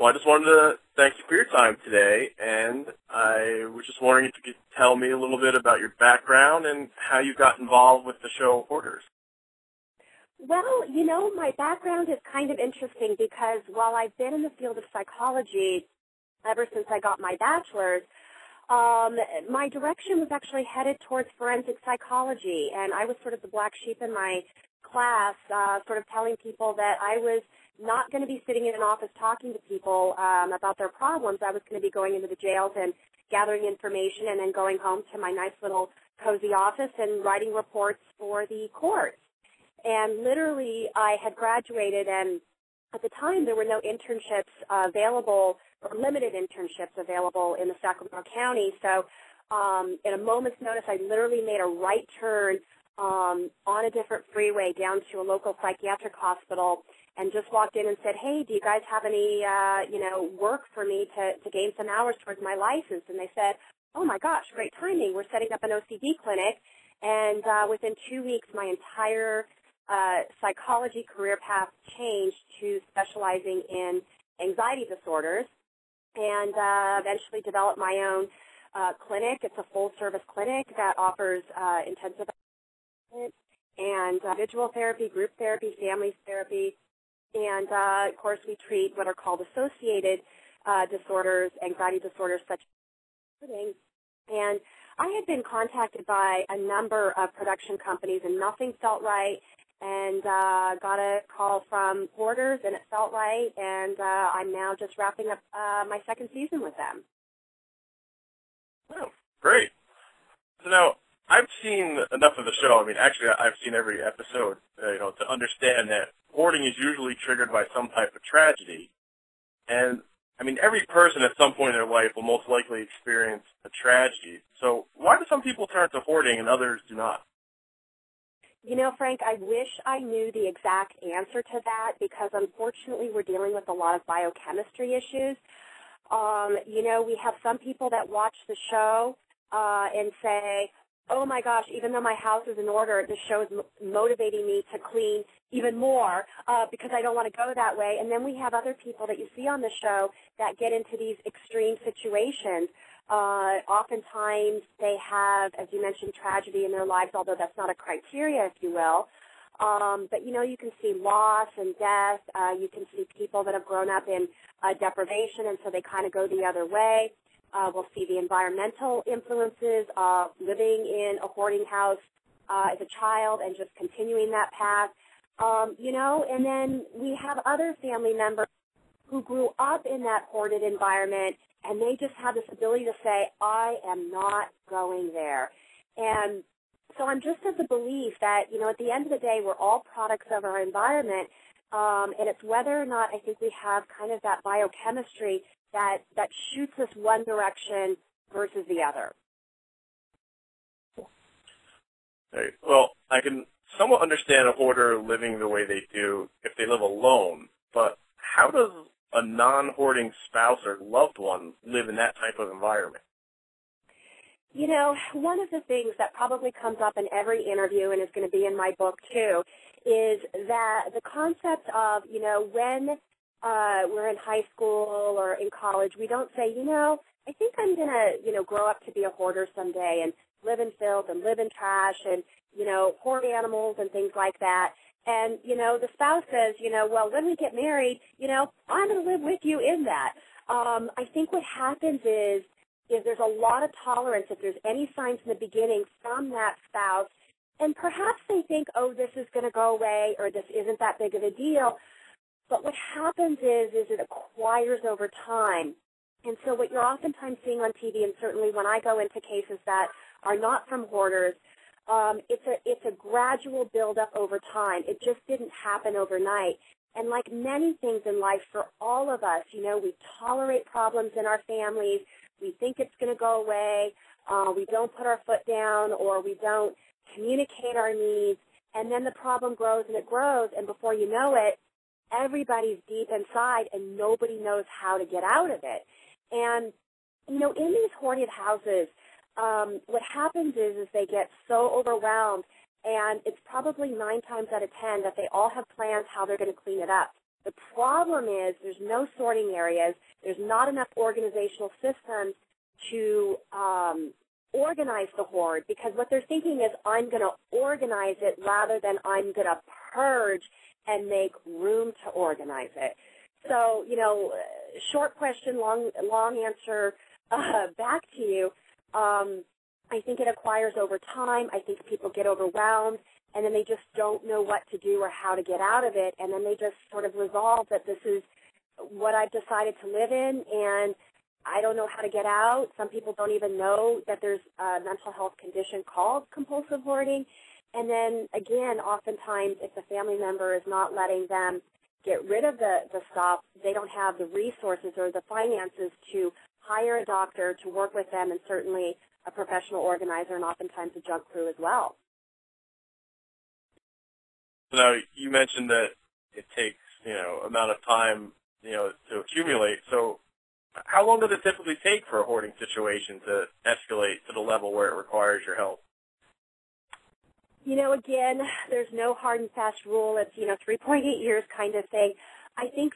Well, I just wanted to thank you for your time today, and I was just wondering if you could tell me a little bit about your background and how you got involved with the show Hoarders. Well, my background is kind of interesting because while I've been in the field of psychology ever since I got my bachelor's, my direction was actually headed towards forensic psychology, and I was sort of the black sheep in my class, sort of telling people that I was not going to be sitting in an office talking to people about their problems. I was going to be going into the jails and gathering information and then going home to my nice little cozy office and writing reports for the courts. And literally, I had graduated, and at the time, there were no internships available, or limited internships available in the Sacramento County. So in a moment's notice, I literally made a right turn on a different freeway down to a local psychiatric hospital and just walked in and said, hey, do you guys have any, work for me to gain some hours towards my license? And they said, oh, my gosh, great timing. We're setting up an OCD clinic. And within 2 weeks, my entire psychology career path changed to specializing in anxiety disorders, and eventually developed my own clinic. It's a full-service clinic that offers intensive and individual therapy, group therapy, family therapy, and of course we treat what are called associated disorders, anxiety disorders such as hoarding. And I had been contacted by a number of production companies, and nothing felt right. And got a call from Hoarders, and it felt right, and I'm now just wrapping up my second season with them. Oh, great. So now, I've seen enough of the show. I mean, actually, I've seen every episode, to understand that hoarding is usually triggered by some type of tragedy. And, I mean, every person at some point in their life will most likely experience a tragedy. So why do some people turn to hoarding and others do not? Frank, I wish I knew the exact answer to that because, unfortunately, we're dealing with a lot of biochemistry issues. We have some people that watch the show and say, oh, my gosh, even though my house is in order, this show is motivating me to clean even more because I don't want to go that way. And then we have other people that you see on the show that get into these extreme situations. Oftentimes they have, as you mentioned, tragedy in their lives, although that's not a criteria, if you will. But, you can see loss and death. You can see people that have grown up in deprivation, and so they kind of go the other way. We'll see the environmental influences of living in a hoarding house as a child and just continuing that path. And then we have other family members who grew up in that hoarded environment, and they just have this ability to say, I am not going there. And so I'm just of the belief that, at the end of the day, we're all products of our environment, and it's whether or not I think we have kind of that biochemistry that shoots us one direction versus the other. Okay. Well, I can somewhat understand a hoarder living the way they do if they live alone, but how does a non-hoarding spouse or loved one live in that type of environment? One of the things that probably comes up in every interview and is going to be in my book too is that the concept of, when we're in high school or in college, we don't say, I think I'm going to, grow up to be a hoarder someday and live in filth and live in trash and, hoard animals and things like that. And, the spouse says, well, when we get married, I'm going to live with you in that. I think what happens is there's a lot of tolerance if there's any signs in the beginning from that spouse. And perhaps they think, oh, this is going to go away or this isn't that big of a deal. But what happens is it acquires over time. And so what you're oftentimes seeing on TV, and certainly when I go into cases that are not from hoarders, it's a gradual buildup over time. It just didn't happen overnight. And like many things in life for all of us, we tolerate problems in our families. We think it's going to go away. We don't put our foot down, or we don't communicate our needs. And then the problem grows and it grows. And before you know it, everybody's deep inside and nobody knows how to get out of it. And, in these hoarded houses, what happens is they get so overwhelmed, and it's probably 9 times out of 10 that they all have plans how they're going to clean it up. The problem is there's no sorting areas. There's not enough organizational systems to organize the hoard, because what they're thinking is, I'm going to organize it rather than I'm going to purge and make room to organize it. So, short question, long answer back to you. I think it acquires over time. I think people get overwhelmed, and then they just don't know what to do or how to get out of it, and then they just sort of resolve that this is what I've decided to live in, and I don't know how to get out. Some people don't even know that there's a mental health condition called compulsive hoarding. And then, again, oftentimes if the family member is not letting them get rid of the stuff, they don't have the resources or the finances to hire a doctor to work with them, and certainly a professional organizer, and oftentimes a junk crew as well. Now, you mentioned that it takes, amount of time, to accumulate. So how long does it typically take for a hoarding situation to escalate to the level where it requires your help? Again, there's no hard and fast rule. It's, 3.8 years kind of thing. I think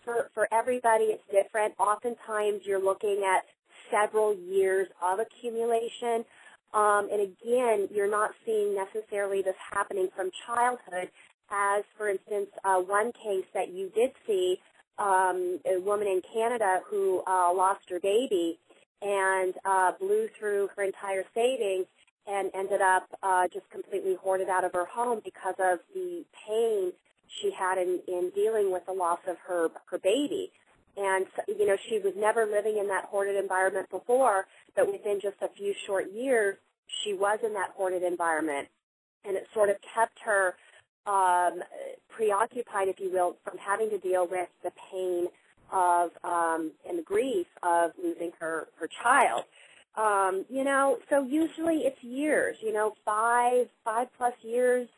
for everybody it's different. Oftentimes you're looking at several years of accumulation. And again, you're not seeing necessarily this happening from childhood, as, for instance, one case that you did see, a woman in Canada who lost her baby and blew through her entire savings and ended up just completely hoarded out of her home because of the pain she had in dealing with the loss of her baby. And, she was never living in that hoarded environment before, but within just a few short years, she was in that hoarded environment. And it sort of kept her preoccupied, if you will, from having to deal with the pain of and the grief of losing her child. So usually it's years, 5+ years.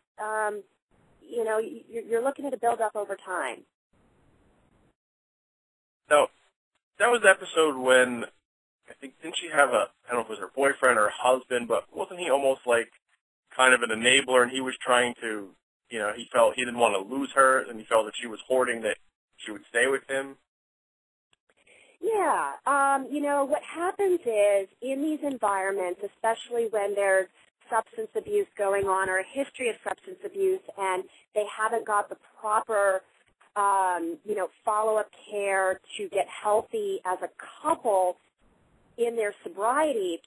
You're looking at a build-up over time. Now, that was the episode when, I think, didn't she have I don't know if it was her boyfriend or husband, but wasn't he almost like kind of an enabler, and he was trying to, he felt he didn't want to lose her, and he felt that she was hoarding, that she would stay with him? Yeah. What happens is, in these environments, especially when there's substance abuse going on or a history of substance abuse, and they haven't got the proper, follow-up care to get healthy as a couple in their sobriety,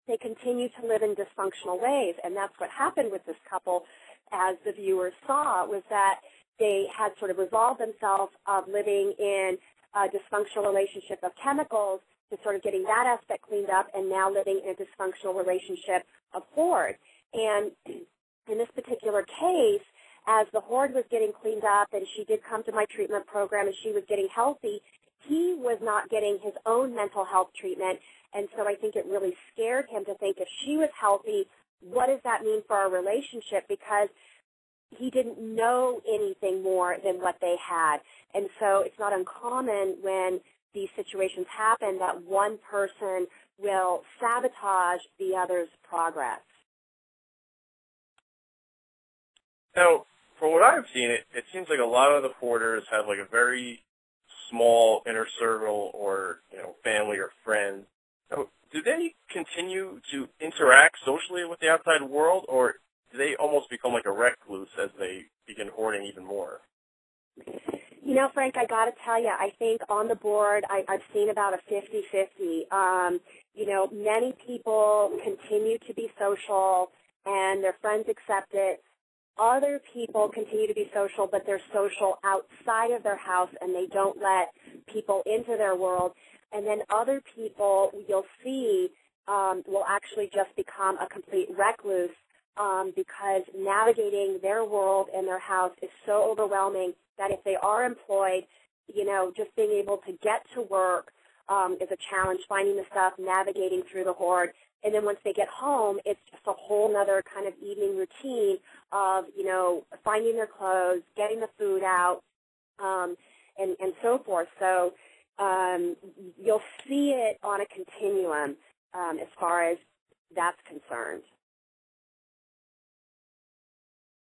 they continue to live in dysfunctional ways. And that's what happened with this couple, as the viewers saw, was that they had sort of resolved themselves of living in a dysfunctional relationship of chemicals to sort of getting that aspect cleaned up, and now living in a dysfunctional relationship of hoard. And in this particular case, as the hoard was getting cleaned up, and she did come to my treatment program, and she was getting healthy, he was not getting his own mental health treatment. And so I think it really scared him to think, if she was healthy, what does that mean for our relationship? Because he didn't know anything more than what they had. And so it's not uncommon when these situations happen that one person will sabotage the other's progress. Now, from what I've seen, it seems like a lot of the hoarders have like a very small inner circle, or family or friends. So, do they continue to interact socially with the outside world, or do they almost become like a recluse as they begin hoarding even more? Frank, I got to tell you, I think on the board I've seen about a 50-50. Many people continue to be social and their friends accept it. Other people continue to be social, but they're social outside of their house and they don't let people into their world. And then other people, you'll see, will actually just become a complete recluse because navigating their world and their house is so overwhelming that if they are employed, just being able to get to work is a challenge, finding the stuff, navigating through the hoard. And then once they get home, it's just a whole other kind of evening routine of, finding their clothes, getting the food out, and so forth. So you'll see it on a continuum as far as that's concerned.